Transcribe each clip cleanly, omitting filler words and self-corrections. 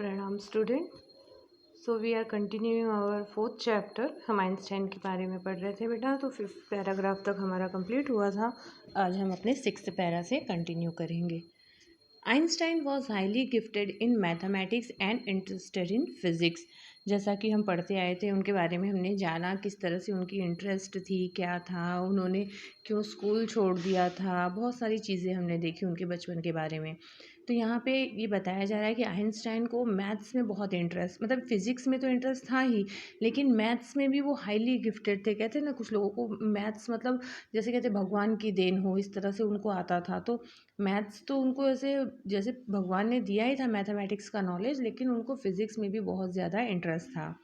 प्रणाम student. So we are continuing our fourth chapter. हम Einstein के बारे में पढ़ रहे थे बेटा, तो फिफ्थ पैराग्राफ तक हमारा कंप्लीट हुआ था। आज हम अपने सिक्स्थ पैरा से कंटिन्यू करेंगे। Einstein was highly gifted in mathematics and interested in physics. जैसा कि हम पढ़ते आए थे, उनके बारे में हमने जाना किस तरह से उनकी इंटरेस्ट थी, क्या था, उन्होंने क्यों स्कूल छोड़ दिया था, बहुत सारी चीज़ें हमने देखी उनके बचपन के बारे में। तो यहाँ पे ये बताया जा रहा है कि आइंस्टाइन को मैथ्स में बहुत इंटरेस्ट, मतलब फिजिक्स में तो इंटरेस्ट था ही, लेकिन मैथ्स में भी वो हाईली गिफ्टेड थे। कहते हैं ना कुछ लोगों को मैथ्स मतलब जैसे कहते भगवान की देन हो, इस तरह से उनको आता था। तो मैथ्स तो उनको ऐसे जैसे भगवान ने दिया ही था मैथमेटिक्स का नॉलेज, लेकिन उनको फिजिक्स में भी बहुत ज़्यादा इंटरेस्ट था।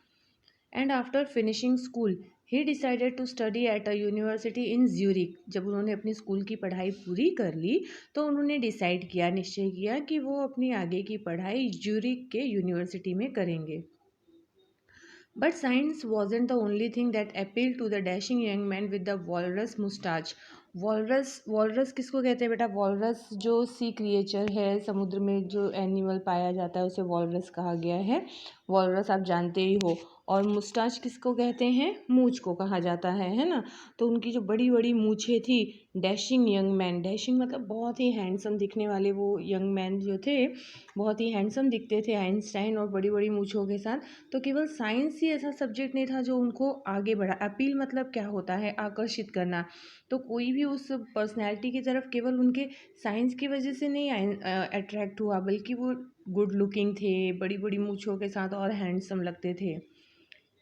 And after finishing school he decided to study at a university in Zurich. जब उन्होंने अपनी स्कूल की पढ़ाई पूरी कर ली तो उन्होंने डिसाइड किया, निश्चय किया कि वो अपनी आगे की पढ़ाई ज्यूरिक के यूनिवर्सिटी में करेंगे। But science wasn't the only thing that appeal to the dashing young man with the walrus moustache. Walrus, walrus किसको कहते हैं बेटा? वॉलरस जो सी क्रिएचर है, समुद्र में जो एनिमल पाया जाता है उसे वॉलरस कहा गया है। वॉलरस आप जानते ही हो। और मुस्टाच किसको कहते हैं? मूंछ को कहा जाता है ना। तो उनकी जो बड़ी बड़ी मूछें थी। डैशिंग यंग मैन, डैशिंग मतलब बहुत ही हैंडसम दिखने वाले वो यंग मैन जो थे, बहुत ही हैंडसम दिखते थे आइंस्टाइन, और बड़ी बड़ी मूछों के साथ। तो केवल साइंस ही ऐसा सब्जेक्ट नहीं था जो उनको आगे बढ़ा। अपील मतलब क्या होता है? आकर्षित करना। तो कोई भी उस पर्सनैलिटी की तरफ केवल उनके साइंस की वजह से नहीं अट्रैक्ट हुआ, बल्कि वो गुड लुकिंग थे, बड़ी बड़ी मूछों के साथ और हैंडसम लगते थे।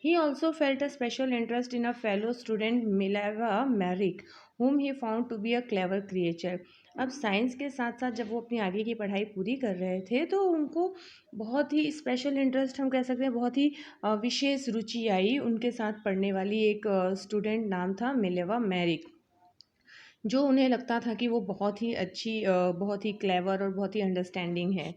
He also felt a special interest in a fellow student Mileva Merrick, whom he found to be a clever creature. अब साइंस के साथ साथ जब वो अपनी आगे की पढ़ाई पूरी कर रहे थे तो उनको बहुत ही स्पेशल इंटरेस्ट, हम कह सकते हैं बहुत ही विशेष रुचि आई उनके साथ पढ़ने वाली एक स्टूडेंट, नाम था मिलेवा मैरिक। जो उन्हें लगता था कि वो बहुत ही अच्छी, बहुत ही क्लेवर और बहुत ही अंडरस्टैंडिंग है।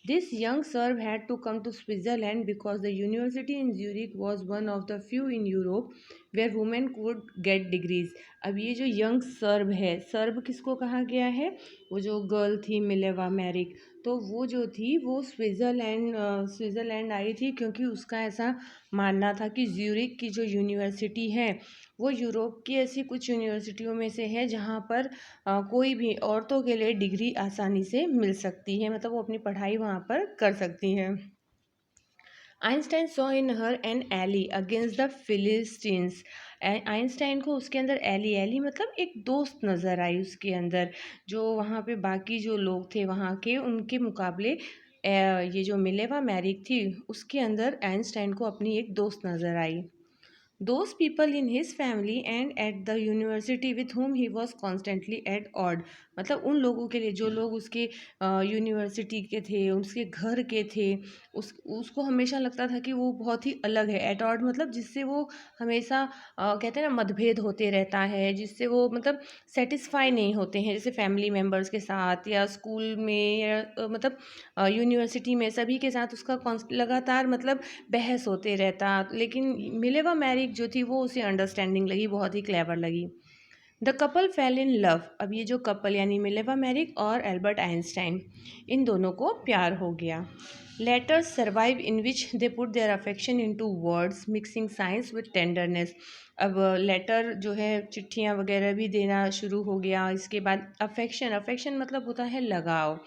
This young Serb had to come to Switzerland because the university in Zurich was one of the few in Europe where women could get degrees. अब ये जो यंग सर्ब है, सर्ब किसको कहा गया है? वो जो गर्ल थी मिलेवा मैरिक, तो वो जो थी वो स्विट्ज़रलैंड आई थी, क्योंकि उसका ऐसा मानना था कि ज्यूरिक की जो यूनिवर्सिटी है वो यूरोप की ऐसी कुछ यूनिवर्सिटियों में से है जहाँ पर कोई भी औरतों के लिए डिग्री आसानी से मिल सकती है, मतलब वो अपनी पढ़ाई वहाँ पर कर सकती हैं। Einstein saw in her an ally against the Philistines. Einstein को उसके अंदर एली, एली मतलब एक दोस्त नज़र आई उसके अंदर, जो वहाँ पे बाकी जो लोग थे वहाँ के, उनके मुकाबले ये जो मिलेवा मैरिक थी उसके अंदर आइंस्टाइन को अपनी एक दोस्त नज़र आई। Those people in his family and at the university with whom he was constantly at odd। मतलब उन लोगों के लिए जो लोग उसके यूनिवर्सिटी के थे, उसके घर के थे, उसको हमेशा लगता था कि वो बहुत ही अलग है। एट ऑड मतलब जिससे वो हमेशा कहते हैं ना मतभेद होते रहता है, जिससे वो मतलब सेटिस्फाई नहीं होते हैं, जैसे फैमिली मेम्बर्स के साथ या स्कूल में या मतलब यूनिवर्सिटी में सभी के साथ उसका लगातार मतलब बहस होते रहता। लेकिन मिलेवा मैरिक जो थी वो उसे अंडरस्टैंडिंग लगी, बहुत ही क्लेवर लगी। The couple fail in love. अब ये जो कपल यानी मिलेवा मैरिक और एल्बर्ट आइंस्टाइन, इन दोनों को प्यार हो गया। Letters survive in which they put their affection in to words mixing science with tenderness. अब लेटर जो है, चिट्ठियाँ वगैरह भी देना शुरू हो गया। इसके बाद अफेक्शन, अफेक्शन मतलब होता है लगाव।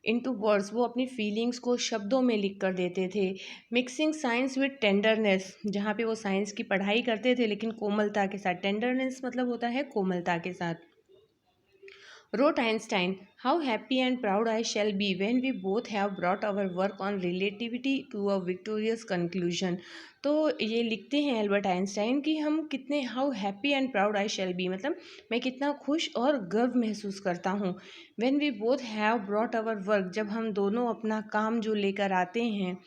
इनटू वर्ड्स वो अपनी फीलिंग्स को शब्दों में लिख कर देते थे। मिक्सिंग साइंस विद टेंडरनेस, जहाँ पे वो साइंस की पढ़ाई करते थे लेकिन कोमलता के साथ। टेंडरनेस मतलब होता है कोमलता के साथ। Wrote Einstein, how happy and proud I shall be when we both have brought our work on relativity to a victorious conclusion। तो ये लिखते हैं एल्बर्ट आइंस्टाइन कि हम कितने, how happy and proud I shall be, मतलब मैं कितना खुश और गर्व महसूस करता हूँ। When we both have brought our work, जब हम दोनों अपना काम जो लेकर आते हैं,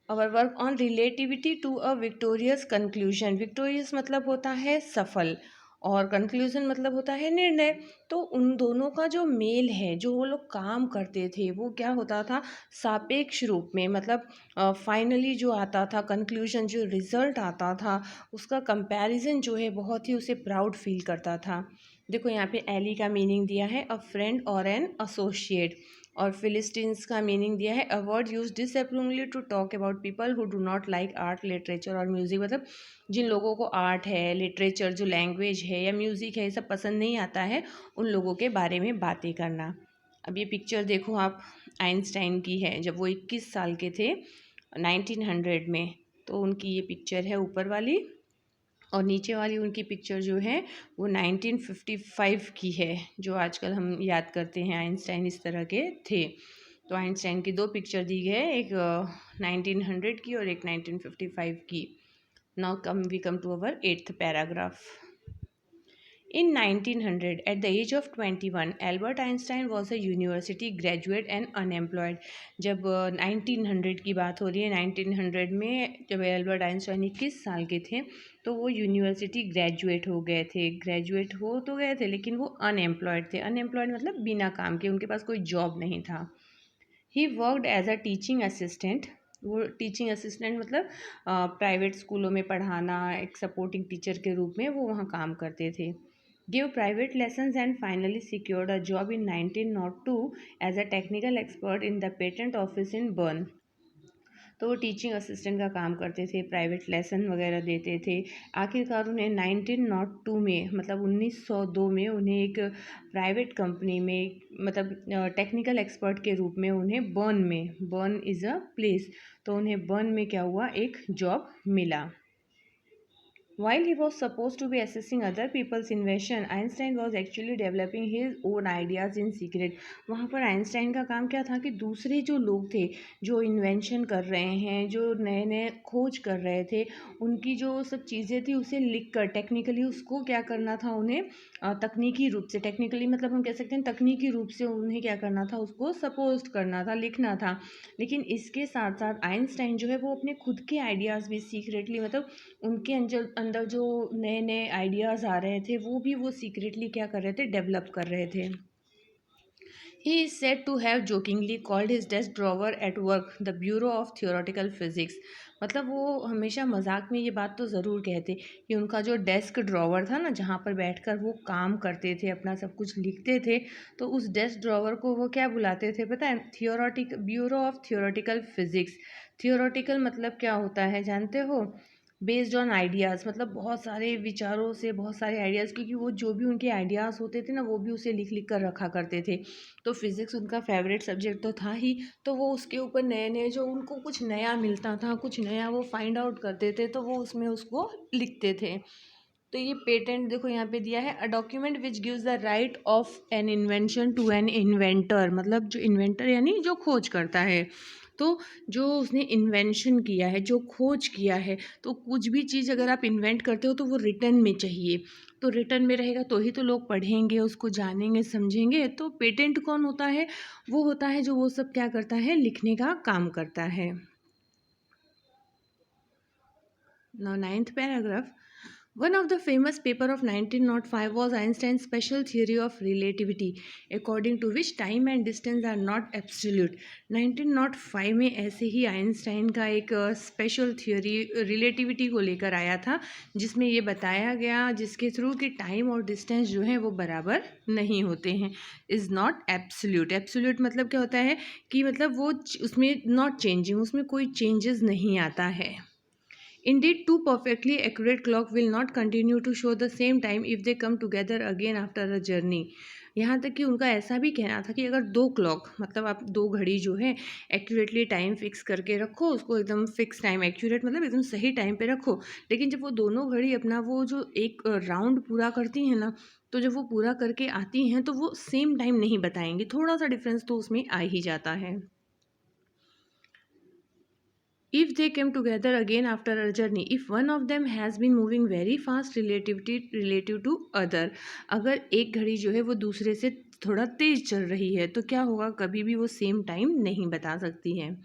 our work on relativity to a victorious conclusion. Victorious मतलब होता है सफल, और कंक्लूजन मतलब होता है निर्णय। तो उन दोनों का जो मेल है, जो वो लोग काम करते थे, वो क्या होता था? सापेक्ष रूप में, मतलब फाइनली जो आता था कंक्लूजन, जो रिजल्ट आता था, उसका कंपैरिजन जो है बहुत ही उसे प्राउड फील करता था। देखो यहाँ पे एली का मीनिंग दिया है अ फ्रेंड और एन एसोसिएट, और फिलिस्टीन्स का मीनिंग दिया है a word use disapprovingly to talk about people who do not like art literature और म्यूज़िक, मतलब जिन लोगों को आर्ट है, लिटरेचर जो लैंग्वेज है या म्यूज़िक है ये सब पसंद नहीं आता है, उन लोगों के बारे में बातें करना। अब ये पिक्चर देखो आप, आइंस्टाइन की है जब वो 21 साल के थे 1900 में, तो उनकी ये पिक्चर है ऊपर वाली, और नीचे वाली उनकी पिक्चर जो है वो 1955 की है, जो आजकल हम याद करते हैं आइंस्टाइन इस तरह के थे। तो आइंस्टाइन की दो पिक्चर दी गई है, एक 1900 की और एक 1955 की। Now we come to our 8th paragraph. In 1900, at the age of 21, Albert Einstein was a university graduate and unemployed. जब 1900 की बात हो रही है, 1900 में जब एल्बर्ट आइंस्टाइन 21 साल के थे तो वो यूनिवर्सिटी ग्रेजुएट हो गए थे। ग्रेजुएट हो तो गए थे लेकिन वो अनएम्प्लॉयड थे। अनएम्प्लॉयड मतलब बिना काम के, उनके पास कोई जॉब नहीं था। He worked as a teaching assistant. वो टीचिंग असिस्टेंट मतलब प्राइवेट स्कूलों में पढ़ाना, एक सपोर्टिंग टीचर के रूप में वो वहाँ काम करते थे। Gave private lessons and finally secured a job in 1902 as a technical expert in the patent office in Bern. तो वो टीचिंग असिस्टेंट का काम करते थे, प्राइवेट लेसन वगैरह देते थे। आखिरकार उन्हें 1902 में मतलब 1902 में उन्हें एक प्राइवेट कंपनी में मतलब टेक्निकल एक्सपर्ट के रूप में उन्हें बर्न इज़ अ प्लेस, तो उन्हें बर्न में क्या हुआ, एक जॉब मिला। While he was supposed to be assessing other people's invention, Einstein was actually developing his own ideas in secret. वहाँ पर आइंस्टाइन का काम क्या था कि दूसरे जो लोग थे जो इन्वेंशन कर रहे हैं, जो नए नए खोज कर रहे थे, उनकी जो सब चीज़ें थी उसे लिख कर टेक्निकली उसको क्या करना था, उन्हें तकनीकी रूप से, टेक्निकली मतलब हम कह सकते हैं तकनीकी रूप से उन्हें क्या करना था, उसको सपोज करना था, लिखना था। लेकिन इसके साथ साथ आइंस्टाइन जो है वो अपने खुद के आइडियाज़ भी सीक्रेटली, मतलब उनके अंदर जो नए नए आइडियाज़ आ रहे थे वो भी वो सीक्रेटली क्या कर रहे थे, डेवलप कर रहे थे। He is said to have jokingly called his desk drawer at work the Bureau of Theoretical Physics. मतलब वो हमेशा मजाक में ये बात तो ज़रूर कहते कि उनका जो डेस्क ड्रॉवर था ना, जहाँ पर बैठकर वो काम करते थे, अपना सब कुछ लिखते थे, तो उस डेस्क ड्रॉवर को वो क्या बुलाते थे पता है, bureau of theoretical physics. Theoretical मतलब क्या होता है जानते हो, बेस्ड ऑन आइडियाज़, मतलब बहुत सारे विचारों से बहुत सारे आइडियाज़, क्योंकि वो जो भी उनके आइडियाज़ होते थे ना वो भी उसे लिख लिख कर रखा करते थे। तो फिज़िक्स उनका फेवरेट सब्जेक्ट तो था ही, तो वो उसके ऊपर नए नए जो उनको कुछ नया मिलता था, कुछ नया वो फाइंड आउट करते थे, तो वो उसमें उसको लिखते थे। तो ये पेटेंट देखो यहाँ पे दिया है, a document which gives the right of an invention to an inventor, मतलब जो इन्वेंटर यानी जो खोज करता है, तो जो उसने इन्वेंशन किया है, जो खोज किया है, तो कुछ भी चीज़ अगर आप इन्वेंट करते हो तो वो रिटर्न में चाहिए, तो रिटर्न में रहेगा तो ही तो लोग पढ़ेंगे, उसको जानेंगे, समझेंगे। तो पेटेंट कौन होता है, वो होता है जो वो सब क्या करता है, लिखने का काम करता है। Now 9th paragraph. One of the famous paper of 1905 was Einstein's special theory of relativity, according to which time and distance are not absolute. 1905 में ऐसे ही आइंस्टाइन का एक स्पेशल थियोरी रिलेटिविटी को लेकर आया था, जिसमें ये बताया गया, जिसके थ्रू कि टाइम और डिस्टेंस जो है वो बराबर नहीं होते हैं, इज़ नॉट एब्सोल्यूट। एब्सोल्यूट मतलब क्या होता है कि मतलब वो उसमें नॉट चेंजिंग, उसमें कोई चेंजेस नहीं आता है। Indeed, two perfectly accurate clock will not continue to show the same time if they come together again after a journey. यहाँ तक कि उनका ऐसा भी कहना था कि अगर दो क्लॉक, मतलब आप दो घड़ी जो है एक्यूरेटली टाइम फिक्स करके रखो, उसको एकदम फिक्स टाइम, एक्यूरेट मतलब एकदम सही टाइम पे रखो, लेकिन जब वो दोनों घड़ी अपना वो जो एक राउंड पूरा करती हैं ना, तो जब वो पूरा करके आती हैं तो वो सेम टाइम नहीं बताएंगी, थोड़ा सा डिफरेंस तो उसमें आ ही जाता है। If they came together again after a journey, if one of them has been moving very fast relative to other, अगर एक घड़ी जो है वो दूसरे से थोड़ा तेज चल रही है तो क्या होगा, कभी भी वो सेम टाइम नहीं बता सकती है।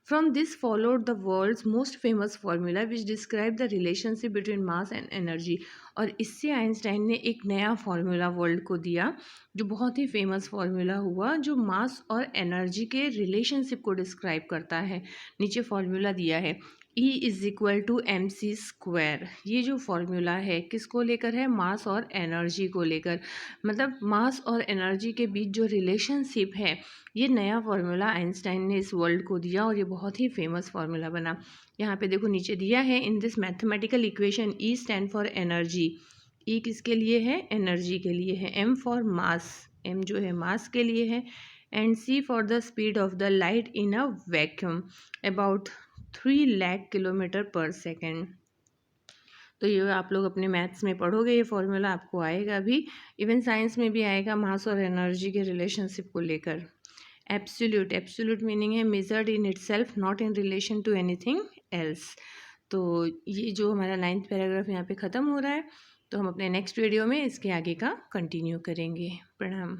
From this followed the world's most famous formula which described the relationship between mass and energy. और इससे आइंस्टाइन ने एक नया फार्मूला वर्ल्ड को दिया जो बहुत ही फेमस फार्मूला हुआ, जो मास और एनर्जी के रिलेशनशिप को डिस्क्राइब करता है। नीचे फार्मूला दिया है, E is equal to m c square. ये जो फॉर्मूला है किसको लेकर है, मास और एनर्जी को लेकर। मतलब मास और एनर्जी के बीच जो रिलेशनशिप है, ये नया फॉर्मूला आइंस्टाइन ने इस वर्ल्ड को दिया और ये बहुत ही फेमस फॉर्मूला बना। यहाँ पे देखो नीचे दिया है, in this mathematical equation E stand for energy. E किसके लिए है, एनर्जी के लिए है। एम फॉर मास, एम जो है मास के लिए है। And c for the speed of the light in a vacuum about 3 lakh kilometre पर सेकेंड। तो ये आप लोग अपने मैथ्स में पढ़ोगे, ये फॉर्मूला आपको आएगा भी, इवन साइंस में भी आएगा मास और एनर्जी के रिलेशनशिप को लेकर। एब्सोल्यूट, एब्सोल्यूट मीनिंग है measured in itself, not in relation to anything else. तो ये जो हमारा 9th पैराग्राफ यहाँ पे ख़त्म हो रहा है, तो हम अपने नेक्स्ट वीडियो में इसके आगे का कंटिन्यू करेंगे। प्रणाम।